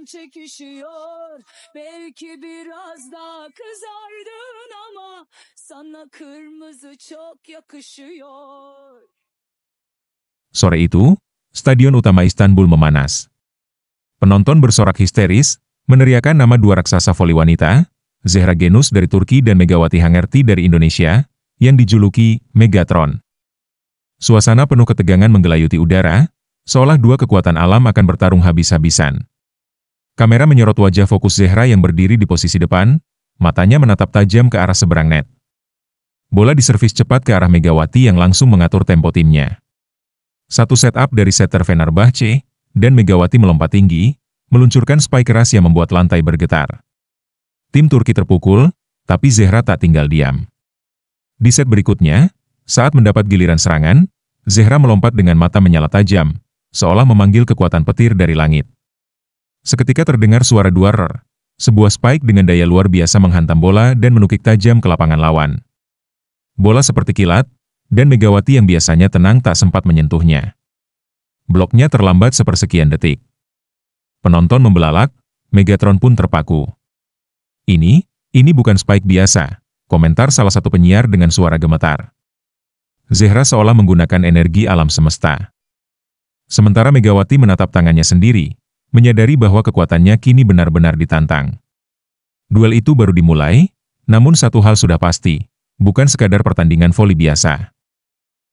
çekişiyor. Belki biraz daha kızardın ama sana kırmızı çok yakışıyor. Sore itu, Stadion Utama Istanbul memanas. Penonton bersorak histeris, meneriakan nama dua raksasa voli wanita, Zehra Genus dari Turki dan Megawati Hangerti dari Indonesia, yang dijuluki Megatron. Suasana penuh ketegangan menggelayuti udara, seolah dua kekuatan alam akan bertarung habis-habisan. Kamera menyorot wajah fokus Zehra yang berdiri di posisi depan, matanya menatap tajam ke arah seberang net. Bola diservis cepat ke arah Megawati yang langsung mengatur tempo timnya. Satu setup dari setter Fenerbahce, dan Megawati melompat tinggi, meluncurkan spike keras yang membuat lantai bergetar. Tim Turki terpukul, tapi Zehra tak tinggal diam. Di set berikutnya, saat mendapat giliran serangan, Zehra melompat dengan mata menyala tajam, seolah memanggil kekuatan petir dari langit. Seketika terdengar suara duar, sebuah spike dengan daya luar biasa menghantam bola dan menukik tajam ke lapangan lawan. Bola seperti kilat, dan Megawati yang biasanya tenang tak sempat menyentuhnya. Bloknya terlambat sepersekian detik. Penonton membelalak, Megatron pun terpaku. Ini bukan spike biasa, komentar salah satu penyiar dengan suara gemetar. Zehra seolah menggunakan energi alam semesta. Sementara Megawati menatap tangannya sendiri, menyadari bahwa kekuatannya kini benar-benar ditantang. Duel itu baru dimulai, namun satu hal sudah pasti, bukan sekadar pertandingan voli biasa.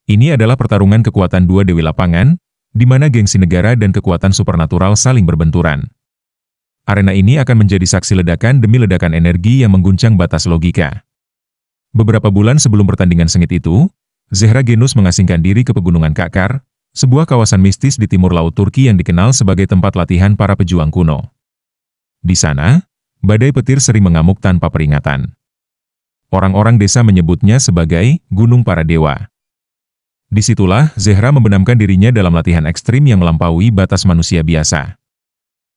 Ini adalah pertarungan kekuatan dua dewi lapangan, di mana gengsi negara dan kekuatan supernatural saling berbenturan. Arena ini akan menjadi saksi ledakan demi ledakan energi yang mengguncang batas logika. Beberapa bulan sebelum pertandingan sengit itu, Zehra Genus mengasingkan diri ke Pegunungan Kakar, sebuah kawasan mistis di timur laut Turki yang dikenal sebagai tempat latihan para pejuang kuno. Di sana, badai petir sering mengamuk tanpa peringatan. Orang-orang desa menyebutnya sebagai Gunung Para Dewa. Disitulah Zehra membenamkan dirinya dalam latihan ekstrim yang melampaui batas manusia biasa.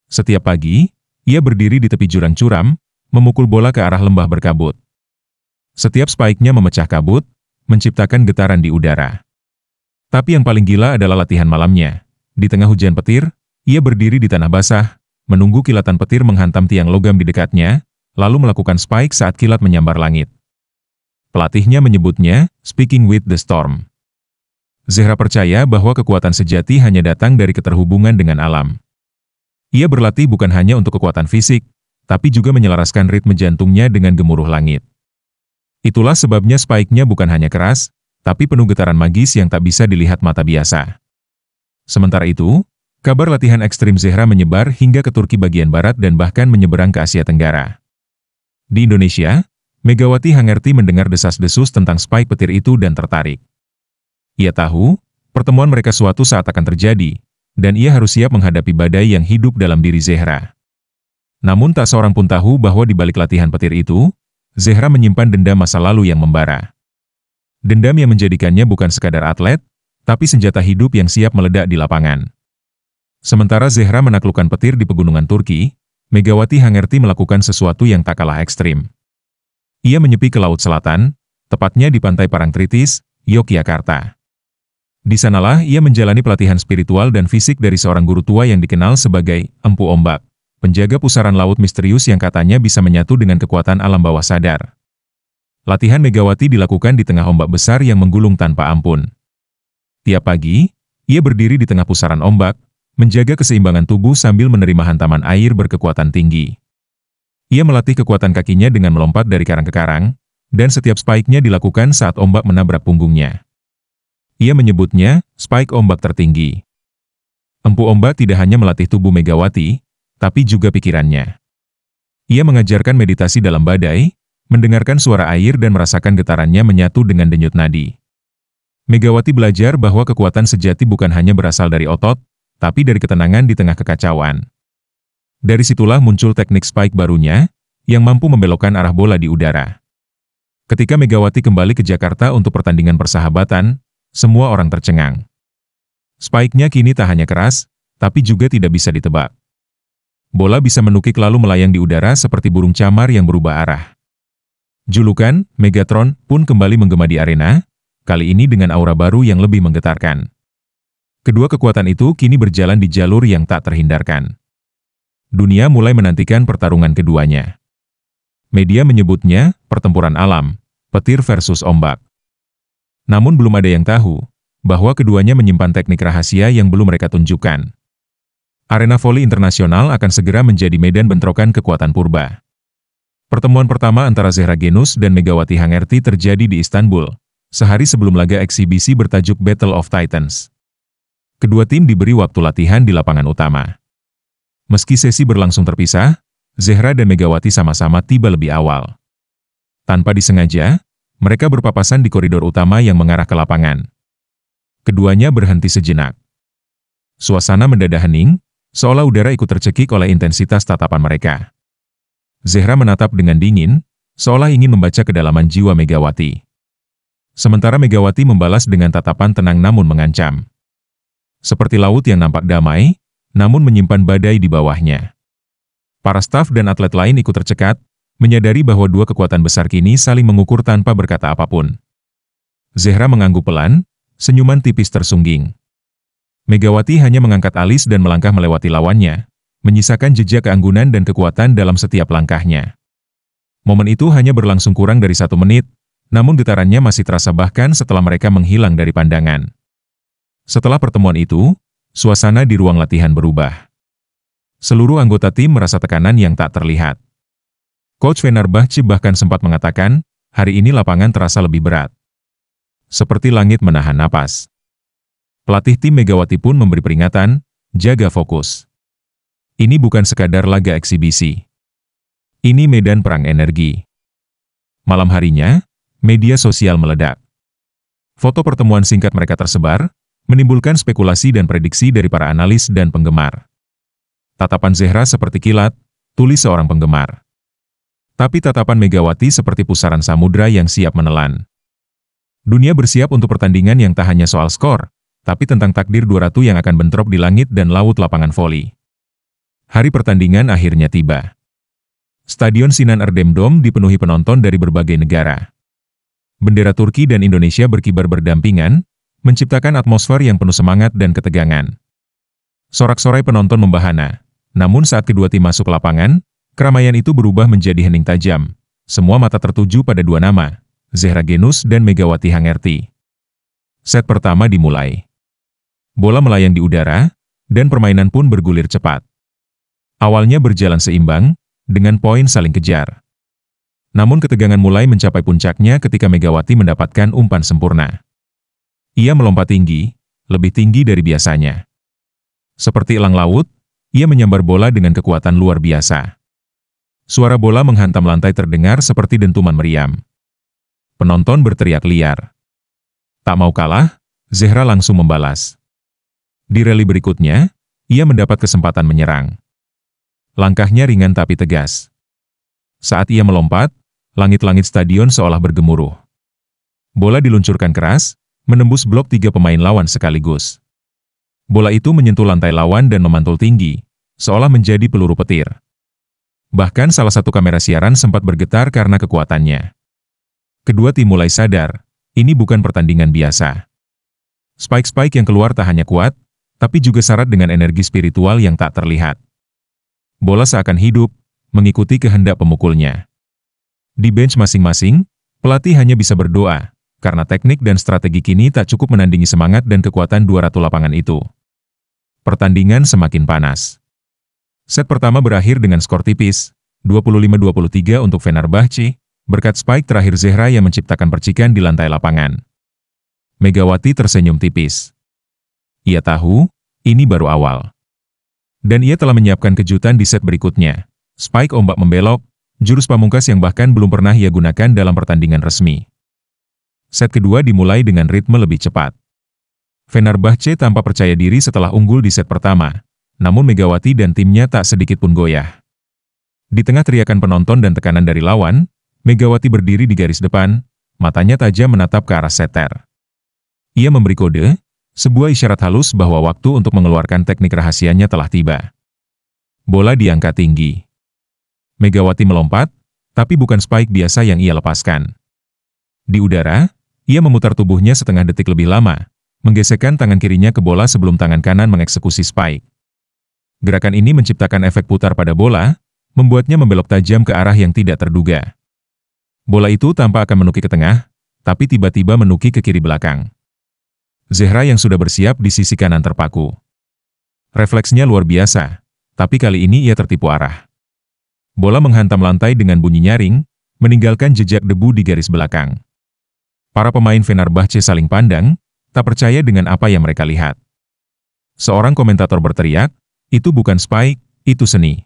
Setiap pagi, ia berdiri di tepi jurang curam, memukul bola ke arah lembah berkabut. Setiap spike-nya memecah kabut, menciptakan getaran di udara. Tapi yang paling gila adalah latihan malamnya. Di tengah hujan petir, ia berdiri di tanah basah, menunggu kilatan petir menghantam tiang logam di dekatnya, lalu melakukan spike saat kilat menyambar langit. Pelatihnya menyebutnya, speaking with the storm. Zehra percaya bahwa kekuatan sejati hanya datang dari keterhubungan dengan alam. Ia berlatih bukan hanya untuk kekuatan fisik, tapi juga menyelaraskan ritme jantungnya dengan gemuruh langit. Itulah sebabnya spike-nya bukan hanya keras, tapi penuh getaran magis yang tak bisa dilihat mata biasa. Sementara itu, kabar latihan ekstrim Zehra menyebar hingga ke Turki bagian barat dan bahkan menyeberang ke Asia Tenggara. Di Indonesia, Megawati Hangerti mendengar desas-desus tentang spike petir itu dan tertarik. Ia tahu, pertemuan mereka suatu saat akan terjadi, dan ia harus siap menghadapi badai yang hidup dalam diri Zehra. Namun tak seorang pun tahu bahwa di balik latihan petir itu, Zehra menyimpan dendam masa lalu yang membara. Dendam yang menjadikannya bukan sekadar atlet, tapi senjata hidup yang siap meledak di lapangan. Sementara Zehra menaklukkan petir di pegunungan Turki, Megawati Hangerti melakukan sesuatu yang tak kalah ekstrim. Ia menyepi ke Laut Selatan, tepatnya di pantai Parangtritis, Yogyakarta. Di sanalah ia menjalani pelatihan spiritual dan fisik dari seorang guru tua yang dikenal sebagai Empu Ombak, penjaga pusaran laut misterius yang katanya bisa menyatu dengan kekuatan alam bawah sadar. Latihan Megawati dilakukan di tengah ombak besar yang menggulung tanpa ampun. Tiap pagi, ia berdiri di tengah pusaran ombak, menjaga keseimbangan tubuh sambil menerima hantaman air berkekuatan tinggi. Ia melatih kekuatan kakinya dengan melompat dari karang ke karang, dan setiap spike-nya dilakukan saat ombak menabrak punggungnya. Ia menyebutnya spike ombak tertinggi. Empu Ombak tidak hanya melatih tubuh Megawati, tapi juga pikirannya. Ia mengajarkan meditasi dalam badai, mendengarkan suara air dan merasakan getarannya menyatu dengan denyut nadi. Megawati belajar bahwa kekuatan sejati bukan hanya berasal dari otot, tapi dari ketenangan di tengah kekacauan. Dari situlah muncul teknik spike barunya, yang mampu membelokkan arah bola di udara. Ketika Megawati kembali ke Jakarta untuk pertandingan persahabatan, semua orang tercengang. Spike-nya kini tak hanya keras, tapi juga tidak bisa ditebak. Bola bisa menukik lalu melayang di udara seperti burung camar yang berubah arah. Julukan, Megatron, pun kembali menggema di arena, kali ini dengan aura baru yang lebih menggetarkan. Kedua kekuatan itu kini berjalan di jalur yang tak terhindarkan. dunia mulai menantikan pertarungan keduanya. Media menyebutnya pertempuran alam, petir versus ombak. Namun belum ada yang tahu bahwa keduanya menyimpan teknik rahasia yang belum mereka tunjukkan. Arena voli internasional akan segera menjadi medan bentrokan kekuatan purba. Pertemuan pertama antara Zehra Genus dan Megawati Hangerti terjadi di Istanbul, sehari sebelum laga eksibisi bertajuk Battle of Titans. Kedua tim diberi waktu latihan di lapangan utama. Meski sesi berlangsung terpisah, Zehra dan Megawati sama-sama tiba lebih awal. Tanpa disengaja, mereka berpapasan di koridor utama yang mengarah ke lapangan. Keduanya berhenti sejenak. Suasana mendadak hening, seolah udara ikut tercekik oleh intensitas tatapan mereka. Zehra menatap dengan dingin, seolah ingin membaca kedalaman jiwa Megawati. Sementara Megawati membalas dengan tatapan tenang namun mengancam. Seperti laut yang nampak damai, namun menyimpan badai di bawahnya. Para staf dan atlet lain ikut tercekat, menyadari bahwa dua kekuatan besar kini saling mengukur tanpa berkata apapun. Zehra mengangguk pelan, senyuman tipis tersungging. Megawati hanya mengangkat alis dan melangkah melewati lawannya, menyisakan jejak keanggunan dan kekuatan dalam setiap langkahnya. Momen itu hanya berlangsung kurang dari 1 menit, namun getarannya masih terasa bahkan setelah mereka menghilang dari pandangan. Setelah pertemuan itu, suasana di ruang latihan berubah. Seluruh anggota tim merasa tekanan yang tak terlihat. Coach Fenerbahce bahkan sempat mengatakan, hari ini lapangan terasa lebih berat. Seperti langit menahan napas. Pelatih tim Megawati pun memberi peringatan, jaga fokus. Ini bukan sekadar laga eksibisi. Ini medan perang energi. Malam harinya, media sosial meledak. Foto pertemuan singkat mereka tersebar, menimbulkan spekulasi dan prediksi dari para analis dan penggemar. Tatapan Zehra seperti kilat, tulis seorang penggemar. Tapi tatapan Megawati seperti pusaran samudra yang siap menelan. Dunia bersiap untuk pertandingan yang tak hanya soal skor, tapi tentang takdir dua ratu yang akan bentrok di langit dan laut lapangan voli. Hari pertandingan akhirnya tiba. Stadion Sinan Erdem Dome dipenuhi penonton dari berbagai negara. Bendera Turki dan Indonesia berkibar berdampingan, menciptakan atmosfer yang penuh semangat dan ketegangan. Sorak-sorai penonton membahana. Namun saat kedua tim masuk lapangan, keramaian itu berubah menjadi hening tajam. Semua mata tertuju pada dua nama, Zehra Genus dan Megawati Hangerti. Set pertama dimulai. Bola melayang di udara, dan permainan pun bergulir cepat. Awalnya berjalan seimbang, dengan poin saling kejar. Namun ketegangan mulai mencapai puncaknya ketika Megawati mendapatkan umpan sempurna. Ia melompat tinggi, lebih tinggi dari biasanya. Seperti elang laut, ia menyambar bola dengan kekuatan luar biasa. Suara bola menghantam lantai terdengar seperti dentuman meriam. Penonton berteriak liar. Tak mau kalah, Zehra langsung membalas. Di rally berikutnya, ia mendapat kesempatan menyerang. Langkahnya ringan tapi tegas. Saat ia melompat, langit-langit stadion seolah bergemuruh. Bola diluncurkan keras, menembus blok 3 pemain lawan sekaligus. Bola itu menyentuh lantai lawan dan memantul tinggi, seolah menjadi peluru petir. Bahkan salah satu kamera siaran sempat bergetar karena kekuatannya. Kedua tim mulai sadar, ini bukan pertandingan biasa. Spike-spike yang keluar tak hanya kuat, tapi juga syarat dengan energi spiritual yang tak terlihat. Bola seakan hidup, mengikuti kehendak pemukulnya. Di bench masing-masing, pelatih hanya bisa berdoa, karena teknik dan strategi kini tak cukup menandingi semangat dan kekuatan dua ratu lapangan itu. Pertandingan semakin panas. Set pertama berakhir dengan skor tipis, 25-23 untuk Fenerbahce, berkat spike terakhir Zehra yang menciptakan percikan di lantai lapangan. Megawati tersenyum tipis. Ia tahu, ini baru awal. Dan ia telah menyiapkan kejutan di set berikutnya. Spike ombak membelok, jurus pamungkas yang bahkan belum pernah ia gunakan dalam pertandingan resmi. Set kedua dimulai dengan ritme lebih cepat. Fenerbahce tampak percaya diri setelah unggul di set pertama, namun Megawati dan timnya tak sedikit pun goyah. Di tengah teriakan penonton dan tekanan dari lawan, Megawati berdiri di garis depan, matanya tajam menatap ke arah setter. Ia memberi kode, sebuah isyarat halus bahwa waktu untuk mengeluarkan teknik rahasianya telah tiba. Bola diangkat tinggi. Megawati melompat, tapi bukan spike biasa yang ia lepaskan. Di udara, ia memutar tubuhnya setengah detik lebih lama, menggesekkan tangan kirinya ke bola sebelum tangan kanan mengeksekusi spike. Gerakan ini menciptakan efek putar pada bola, membuatnya membelok tajam ke arah yang tidak terduga. Bola itu tanpa akan menuki ke tengah, tapi tiba-tiba menuki ke kiri belakang. Zehra yang sudah bersiap di sisi kanan terpaku. Refleksnya luar biasa, tapi kali ini ia tertipu arah. Bola menghantam lantai dengan bunyi nyaring, meninggalkan jejak debu di garis belakang. Para pemain Fenerbahce saling pandang, tak percaya dengan apa yang mereka lihat. Seorang komentator berteriak, "Itu bukan spike, itu seni."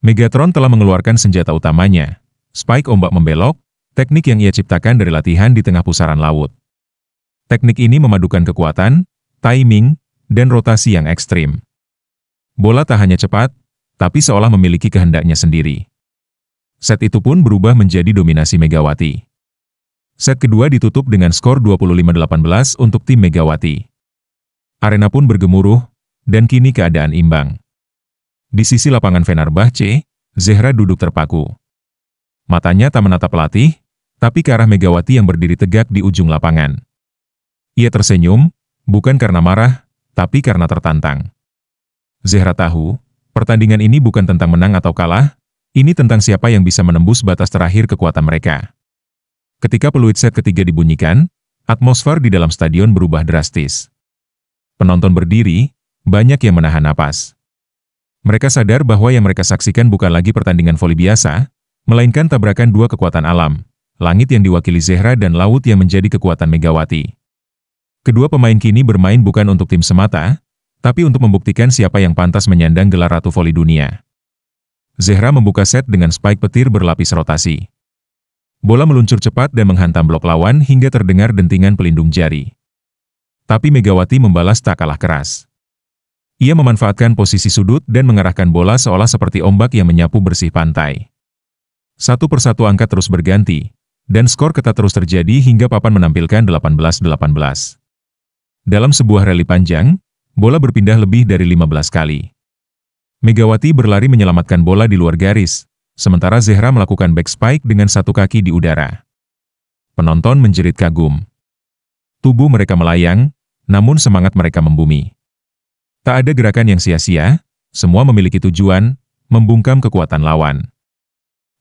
Megatron telah mengeluarkan senjata utamanya, spike ombak membelok, teknik yang ia ciptakan dari latihan di tengah pusaran laut. Teknik ini memadukan kekuatan, timing, dan rotasi yang ekstrim. Bola tak hanya cepat, tapi seolah memiliki kehendaknya sendiri. Set itu pun berubah menjadi dominasi Megawati. Set kedua ditutup dengan skor 25-18 untuk tim Megawati. Arena pun bergemuruh, dan kini keadaan imbang. Di sisi lapangan Fenerbahce, Zehra duduk terpaku. Matanya tak menatap pelatih, tapi ke arah Megawati yang berdiri tegak di ujung lapangan. Ia tersenyum, bukan karena marah, tapi karena tertantang. Zehra tahu, pertandingan ini bukan tentang menang atau kalah, ini tentang siapa yang bisa menembus batas terakhir kekuatan mereka. Ketika peluit set ketiga dibunyikan, atmosfer di dalam stadion berubah drastis. Penonton berdiri, banyak yang menahan napas. Mereka sadar bahwa yang mereka saksikan bukan lagi pertandingan voli biasa, melainkan tabrakan dua kekuatan alam, langit yang diwakili Zehra dan laut yang menjadi kekuatan Megawati. Kedua pemain kini bermain bukan untuk tim semata, tapi untuk membuktikan siapa yang pantas menyandang gelar Ratu Voli Dunia. Zehra membuka set dengan spike petir berlapis rotasi. Bola meluncur cepat dan menghantam blok lawan hingga terdengar dentingan pelindung jari. Tapi Megawati membalas tak kalah keras. Ia memanfaatkan posisi sudut dan mengarahkan bola seolah seperti ombak yang menyapu bersih pantai. Satu persatu angka terus berganti, dan skor ketat terus terjadi hingga papan menampilkan 18-18. Dalam sebuah rally panjang, bola berpindah lebih dari 15 kali. Megawati berlari menyelamatkan bola di luar garis, sementara Zehra melakukan back spike dengan satu kaki di udara. Penonton menjerit kagum. Tubuh mereka melayang, namun semangat mereka membumi. Tak ada gerakan yang sia-sia, semua memiliki tujuan, membungkam kekuatan lawan.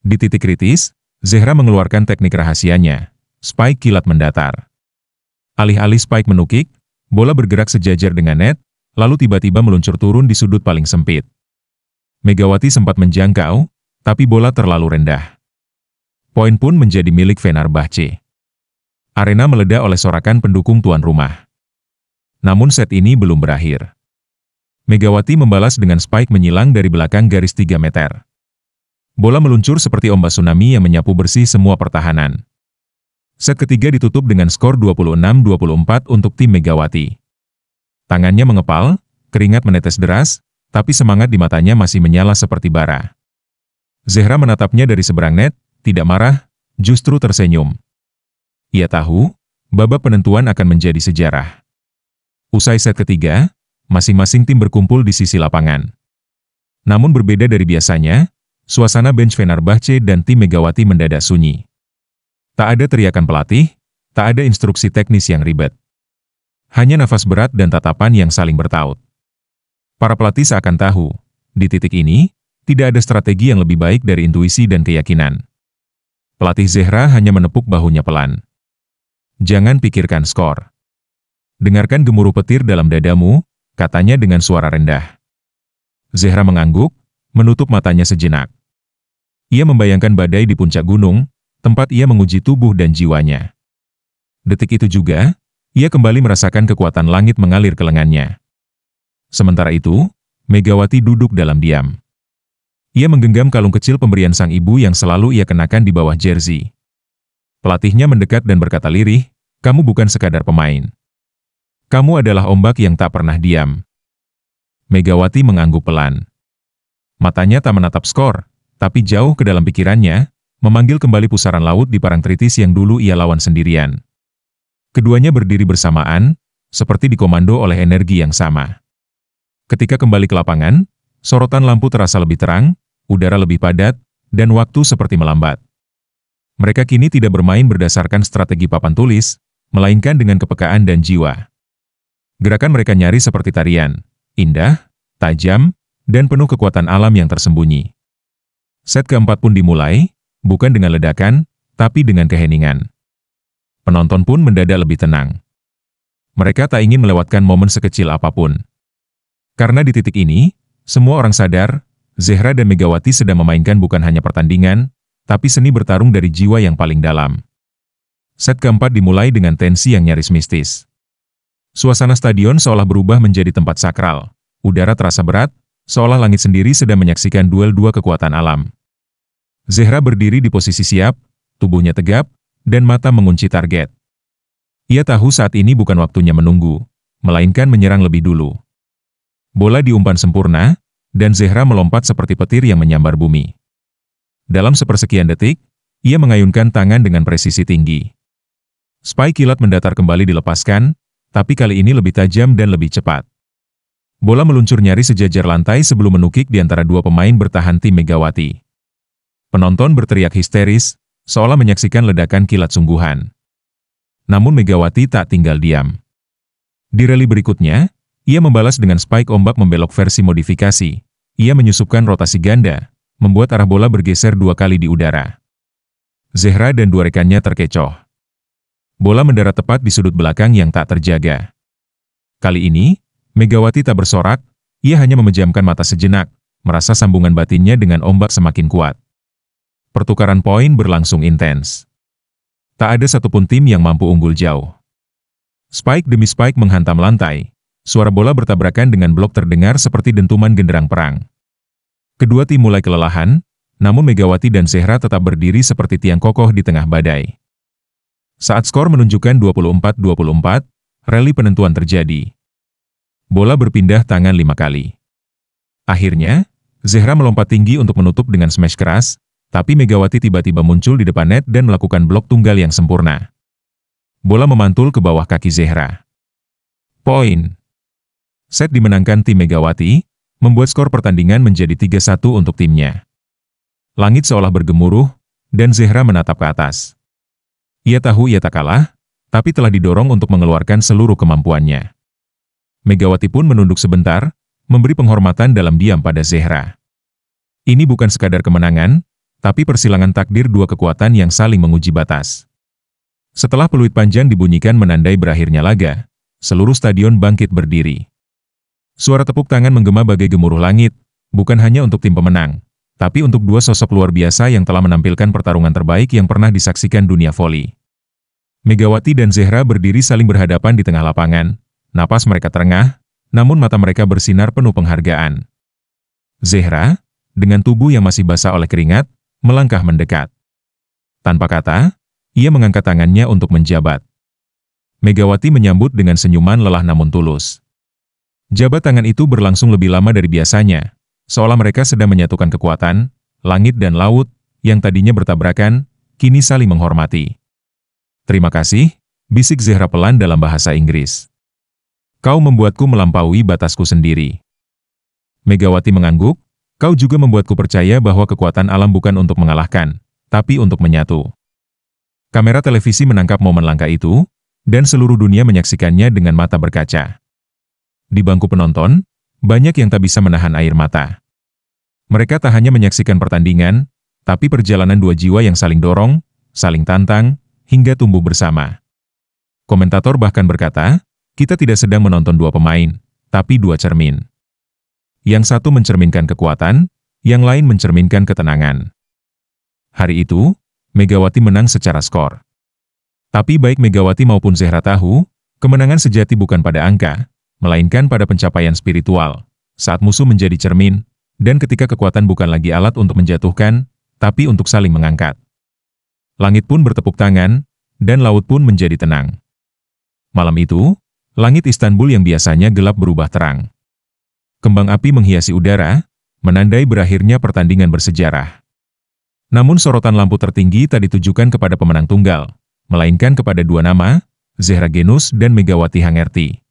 Di titik kritis, Zehra mengeluarkan teknik rahasianya, spike kilat mendatar. Alih-alih spike menukik, bola bergerak sejajar dengan net, lalu tiba-tiba meluncur turun di sudut paling sempit. Megawati sempat menjangkau, tapi bola terlalu rendah. Poin pun menjadi milik Fenerbahce. Arena meledak oleh sorakan pendukung tuan rumah. Namun set ini belum berakhir. Megawati membalas dengan spike menyilang dari belakang garis 3 meter. Bola meluncur seperti ombak tsunami yang menyapu bersih semua pertahanan. Set ketiga ditutup dengan skor 26-24 untuk tim Megawati. Tangannya mengepal, keringat menetes deras, tapi semangat di matanya masih menyala seperti bara. Zehra menatapnya dari seberang net, tidak marah, justru tersenyum. Ia tahu, babak penentuan akan menjadi sejarah. Usai set ketiga, masing-masing tim berkumpul di sisi lapangan. Namun berbeda dari biasanya, suasana bench Fenerbahce dan tim Megawati mendadak sunyi. Tak ada teriakan pelatih, tak ada instruksi teknis yang ribet. Hanya nafas berat dan tatapan yang saling bertaut. Para pelatih seakan tahu, di titik ini, tidak ada strategi yang lebih baik dari intuisi dan keyakinan. Pelatih Zehra hanya menepuk bahunya pelan. Jangan pikirkan skor. Dengarkan gemuruh petir dalam dadamu, katanya dengan suara rendah. Zehra mengangguk, menutup matanya sejenak. Ia membayangkan badai di puncak gunung, tempat ia menguji tubuh dan jiwanya. Detik itu juga, ia kembali merasakan kekuatan langit mengalir ke lengannya. Sementara itu, Megawati duduk dalam diam. Ia menggenggam kalung kecil pemberian sang ibu yang selalu ia kenakan di bawah jersey. Pelatihnya mendekat dan berkata lirih, "Kamu bukan sekadar pemain. Kamu adalah ombak yang tak pernah diam." Megawati mengangguk pelan. Matanya tak menatap skor, tapi jauh ke dalam pikirannya, memanggil kembali pusaran laut di Parangtritis yang dulu ia lawan sendirian. Keduanya berdiri bersamaan, seperti dikomando oleh energi yang sama. Ketika kembali ke lapangan, sorotan lampu terasa lebih terang, udara lebih padat, dan waktu seperti melambat. Mereka kini tidak bermain berdasarkan strategi papan tulis, melainkan dengan kepekaan dan jiwa. Gerakan mereka nyaris seperti tarian, indah, tajam, dan penuh kekuatan alam yang tersembunyi. Set keempat pun dimulai, bukan dengan ledakan, tapi dengan keheningan. Penonton pun mendadak lebih tenang. Mereka tak ingin melewatkan momen sekecil apapun. Karena di titik ini, semua orang sadar, Zehra dan Megawati sedang memainkan bukan hanya pertandingan, tapi seni bertarung dari jiwa yang paling dalam. Set keempat dimulai dengan tensi yang nyaris mistis. Suasana stadion seolah berubah menjadi tempat sakral. Udara terasa berat, seolah langit sendiri sedang menyaksikan duel dua kekuatan alam. Zehra berdiri di posisi siap, tubuhnya tegap, dan mata mengunci target. Ia tahu saat ini bukan waktunya menunggu, melainkan menyerang lebih dulu. Bola diumpan sempurna, dan Zehra melompat seperti petir yang menyambar bumi. Dalam sepersekian detik, ia mengayunkan tangan dengan presisi tinggi. Spike kilat mendatar kembali dilepaskan, tapi kali ini lebih tajam dan lebih cepat. Bola meluncur nyaris sejajar lantai sebelum menukik di antara dua pemain bertahan tim Megawati. Penonton berteriak histeris, seolah menyaksikan ledakan kilat sungguhan. Namun Megawati tak tinggal diam. Di rally berikutnya, ia membalas dengan spike ombak membelok versi modifikasi. Ia menyusupkan rotasi ganda, membuat arah bola bergeser 2 kali di udara. Zehra dan dua rekannya terkecoh. Bola mendarat tepat di sudut belakang yang tak terjaga. Kali ini, Megawati tak bersorak, ia hanya memejamkan mata sejenak, merasa sambungan batinnya dengan ombak semakin kuat. Pertukaran poin berlangsung intens. Tak ada satupun tim yang mampu unggul jauh. Spike demi spike menghantam lantai, suara bola bertabrakan dengan blok terdengar seperti dentuman genderang perang. Kedua tim mulai kelelahan, namun Megawati dan Zehra tetap berdiri seperti tiang kokoh di tengah badai. Saat skor menunjukkan 24-24, rally penentuan terjadi. Bola berpindah tangan 5 kali. Akhirnya, Zehra melompat tinggi untuk menutup dengan smash keras, tapi Megawati tiba-tiba muncul di depan net dan melakukan blok tunggal yang sempurna. Bola memantul ke bawah kaki Zehra. Poin. Set dimenangkan tim Megawati, membuat skor pertandingan menjadi 3-1 untuk timnya. Langit seolah bergemuruh, dan Zehra menatap ke atas. Ia tahu ia tak kalah, tapi telah didorong untuk mengeluarkan seluruh kemampuannya. Megawati pun menunduk sebentar, memberi penghormatan dalam diam pada Zehra. Ini bukan sekadar kemenangan, tapi persilangan takdir dua kekuatan yang saling menguji batas. Setelah peluit panjang dibunyikan menandai berakhirnya laga, seluruh stadion bangkit berdiri. Suara tepuk tangan menggema bagai gemuruh langit, bukan hanya untuk tim pemenang, tapi untuk dua sosok luar biasa yang telah menampilkan pertarungan terbaik yang pernah disaksikan dunia voli. Megawati dan Zehra berdiri saling berhadapan di tengah lapangan. Napas mereka terengah, namun mata mereka bersinar penuh penghargaan. Zehra, dengan tubuh yang masih basah oleh keringat, melangkah mendekat. Tanpa kata, ia mengangkat tangannya untuk menjabat. Megawati menyambut dengan senyuman lelah namun tulus. Jabat tangan itu berlangsung lebih lama dari biasanya, seolah mereka sedang menyatukan kekuatan, langit dan laut, yang tadinya bertabrakan, kini saling menghormati. Terima kasih, bisik Zehra pelan dalam bahasa Inggris. Kau membuatku melampaui batasku sendiri. Megawati mengangguk, kau juga membuatku percaya bahwa kekuatan alam bukan untuk mengalahkan, tapi untuk menyatu. Kamera televisi menangkap momen langka itu, dan seluruh dunia menyaksikannya dengan mata berkaca. Di bangku penonton, banyak yang tak bisa menahan air mata. Mereka tak hanya menyaksikan pertandingan, tapi perjalanan dua jiwa yang saling dorong, saling tantang, hingga tumbuh bersama. Komentator bahkan berkata, kita tidak sedang menonton dua pemain, tapi dua cermin. Yang satu mencerminkan kekuatan, yang lain mencerminkan ketenangan. Hari itu, Megawati menang secara skor. Tapi baik Megawati maupun Zehra tahu, kemenangan sejati bukan pada angka, melainkan pada pencapaian spiritual, saat musuh menjadi cermin, dan ketika kekuatan bukan lagi alat untuk menjatuhkan, tapi untuk saling mengangkat. Langit pun bertepuk tangan, dan laut pun menjadi tenang. Malam itu, langit Istanbul yang biasanya gelap berubah terang. Kembang api menghiasi udara, menandai berakhirnya pertandingan bersejarah. Namun sorotan lampu tertinggi tak ditujukan kepada pemenang tunggal, melainkan kepada dua nama, Zehra Genus dan Megawati Hangerti.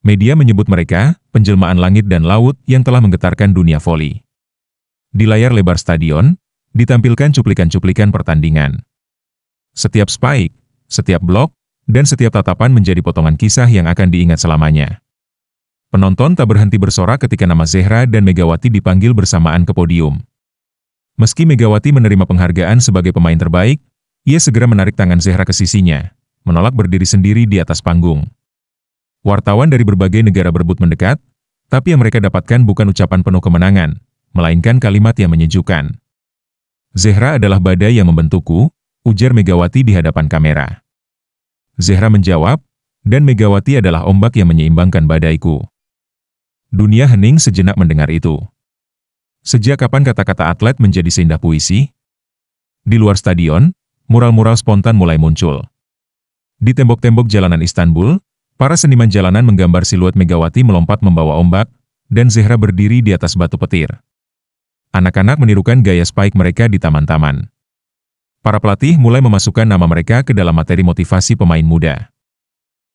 Media menyebut mereka, penjelmaan langit dan laut yang telah menggetarkan dunia voli. Di layar lebar stadion, ditampilkan cuplikan-cuplikan pertandingan. Setiap spike, setiap blok, dan setiap tatapan menjadi potongan kisah yang akan diingat selamanya. Penonton tak berhenti bersorak ketika nama Zehra dan Megawati dipanggil bersamaan ke podium. Meski Megawati menerima penghargaan sebagai pemain terbaik, ia segera menarik tangan Zehra ke sisinya, menolak berdiri sendiri di atas panggung. Wartawan dari berbagai negara berebut mendekat, tapi yang mereka dapatkan bukan ucapan penuh kemenangan, melainkan kalimat yang menyejukkan. Zehra adalah badai yang membentukku, ujar Megawati di hadapan kamera. Zehra menjawab, dan Megawati adalah ombak yang menyeimbangkan badaiku. Dunia hening sejenak mendengar itu. Sejak kapan kata-kata atlet menjadi seindah puisi? Di luar stadion, mural-mural spontan mulai muncul. Di tembok-tembok jalanan Istanbul, para seniman jalanan menggambar siluet Megawati melompat membawa ombak, dan Zehra berdiri di atas batu petir. Anak-anak menirukan gaya spike mereka di taman-taman. Para pelatih mulai memasukkan nama mereka ke dalam materi motivasi pemain muda.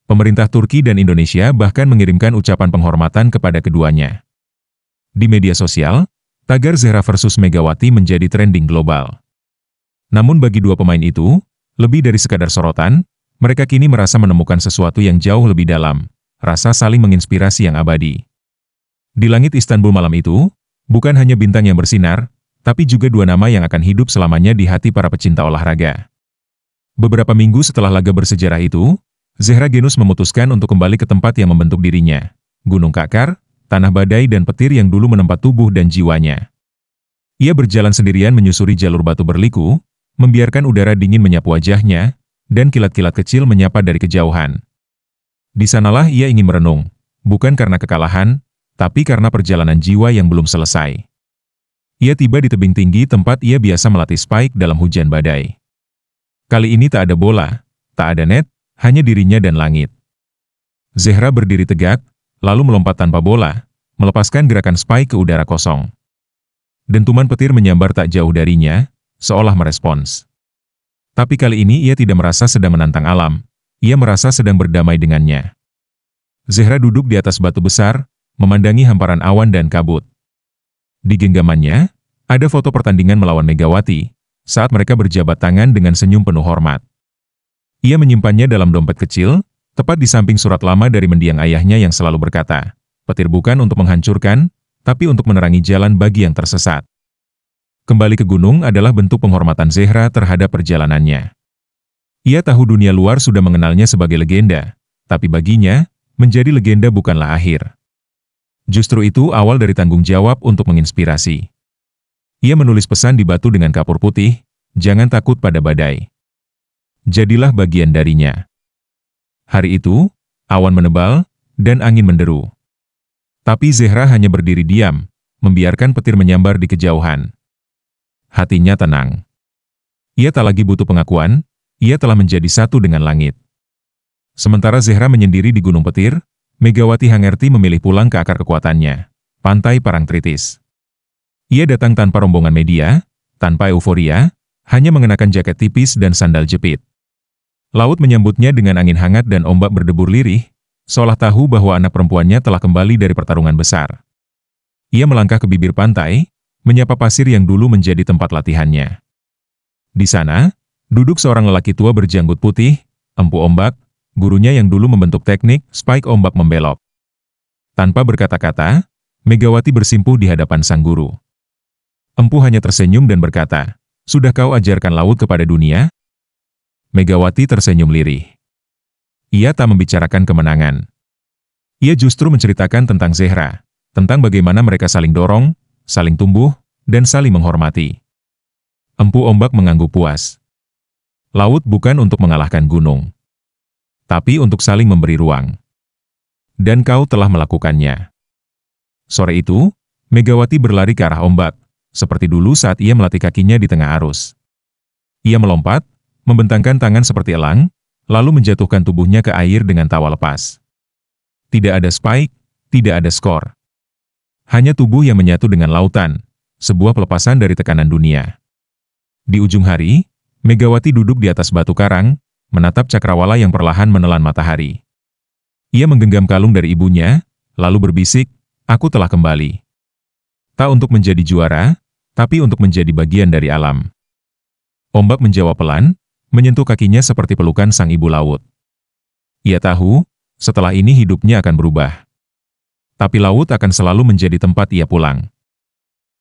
Pemerintah Turki dan Indonesia bahkan mengirimkan ucapan penghormatan kepada keduanya. Di media sosial, tagar Zehra versus Megawati menjadi trending global. Namun bagi dua pemain itu, lebih dari sekadar sorotan, mereka kini merasa menemukan sesuatu yang jauh lebih dalam, rasa saling menginspirasi yang abadi. Di langit Istanbul malam itu, bukan hanya bintang yang bersinar, tapi juga dua nama yang akan hidup selamanya di hati para pecinta olahraga. Beberapa minggu setelah laga bersejarah itu, Zehra Genus memutuskan untuk kembali ke tempat yang membentuk dirinya, Gunung Kakar, tanah badai dan petir yang dulu menempat tubuh dan jiwanya. Ia berjalan sendirian menyusuri jalur batu berliku, membiarkan udara dingin menyapu wajahnya, dan kilat-kilat kecil menyapa dari kejauhan. Di sanalah ia ingin merenung, bukan karena kekalahan, tapi karena perjalanan jiwa yang belum selesai. Ia tiba di tebing tinggi tempat ia biasa melatih spike dalam hujan badai. Kali ini tak ada bola, tak ada net, hanya dirinya dan langit. Zehra berdiri tegak, lalu melompat tanpa bola, melepaskan gerakan spike ke udara kosong. Dentuman petir menyambar tak jauh darinya, seolah merespons. Tapi kali ini ia tidak merasa sedang menantang alam, ia merasa sedang berdamai dengannya. Zehra duduk di atas batu besar, memandangi hamparan awan dan kabut. Di genggamannya, ada foto pertandingan melawan Megawati, saat mereka berjabat tangan dengan senyum penuh hormat. Ia menyimpannya dalam dompet kecil, tepat di samping surat lama dari mendiang ayahnya yang selalu berkata, "Petir bukan untuk menghancurkan, tapi untuk menerangi jalan bagi yang tersesat." Kembali ke gunung adalah bentuk penghormatan Zehra terhadap perjalanannya. Ia tahu dunia luar sudah mengenalnya sebagai legenda, tapi baginya, menjadi legenda bukanlah akhir. Justru itu awal dari tanggung jawab untuk menginspirasi. Ia menulis pesan di batu dengan kapur putih, "Jangan takut pada badai." Jadilah bagian darinya. Hari itu, awan menebal, dan angin menderu. Tapi Zehra hanya berdiri diam, membiarkan petir menyambar di kejauhan. Hatinya tenang. Ia tak lagi butuh pengakuan, ia telah menjadi satu dengan langit. Sementara Zehra menyendiri di Gunung Petir, Megawati Hangerti memilih pulang ke akar kekuatannya, Pantai Parangtritis. Ia datang tanpa rombongan media, tanpa euforia, hanya mengenakan jaket tipis dan sandal jepit. Laut menyambutnya dengan angin hangat dan ombak berdebur lirih, seolah tahu bahwa anak perempuannya telah kembali dari pertarungan besar. Ia melangkah ke bibir pantai, menyapa pasir yang dulu menjadi tempat latihannya. Di sana, duduk seorang lelaki tua berjanggut putih, empu ombak, gurunya yang dulu membentuk teknik spike ombak membelok. Tanpa berkata-kata, Megawati bersimpuh di hadapan sang guru. Empu hanya tersenyum dan berkata, "Sudah kau ajarkan laut kepada dunia?" Megawati tersenyum lirih. Ia tak membicarakan kemenangan. Ia justru menceritakan tentang Zehra, tentang bagaimana mereka saling dorong, saling tumbuh, dan saling menghormati. Empu ombak mengangguk puas. Laut bukan untuk mengalahkan gunung, tapi untuk saling memberi ruang. Dan kau telah melakukannya. Sore itu, Megawati berlari ke arah ombak, seperti dulu saat ia melatih kakinya di tengah arus. Ia melompat, membentangkan tangan seperti elang, lalu menjatuhkan tubuhnya ke air dengan tawa lepas. Tidak ada spike, tidak ada skor. Hanya tubuh yang menyatu dengan lautan, sebuah pelepasan dari tekanan dunia. Di ujung hari, Megawati duduk di atas batu karang, menatap cakrawala yang perlahan menelan matahari. Ia menggenggam kalung dari ibunya, lalu berbisik, "Aku telah kembali. Tak untuk menjadi juara, tapi untuk menjadi bagian dari alam." Ombak menjawab pelan, menyentuh kakinya seperti pelukan sang ibu laut. Ia tahu, setelah ini hidupnya akan berubah. Tapi laut akan selalu menjadi tempat ia pulang.